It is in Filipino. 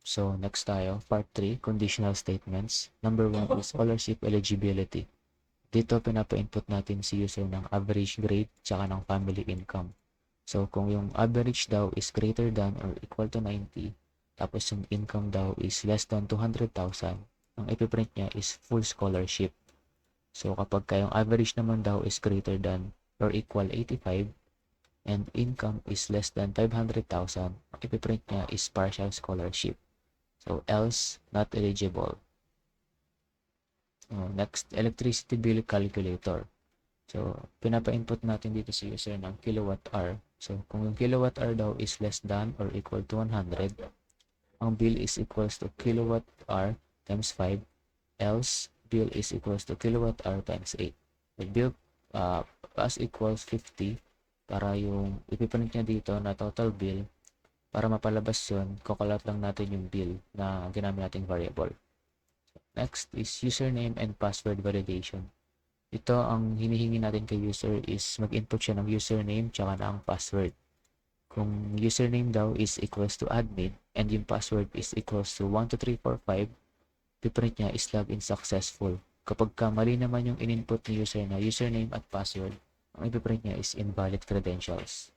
So, next tayo, part 3, conditional statements. Number 1 is scholarship eligibility. Dito, pinapa-input natin si user ng average grade tsaka ng family income. So, kung yung average daw is greater than or equal to 90, tapos yung income daw is less than 200,000, ang ipiprint niya is full scholarship. So, kapag kayong average naman daw is greater than or equal 85, and income is less than 500,000, ang ipiprint niya is partial scholarship. So, else, not eligible. Next, electricity bill calculator. So, pinapa-input natin dito sa user ng kilowatt hour. So, kung yung kilowatt hour daw is less than or equal to 100, ang bill is equals to kilowatt hour times 5, else bill is equals to kilowatt hour times 8. The bill as equals 50 para yung ipiprint niya dito na total bill. Para mapalabas yun, kukulat lang natin yung bill na ginamit nating variable. Next is username and password validation. Ito, ang hinihingi natin kay user is mag-input siya ng username tsaka ng password. Kung username daw is equals to admin and yung password is equals to 12345, piprint niya is login successful. Kapag mali naman yung in-input ni user na username at password, ang ipiprint niya is invalid credentials.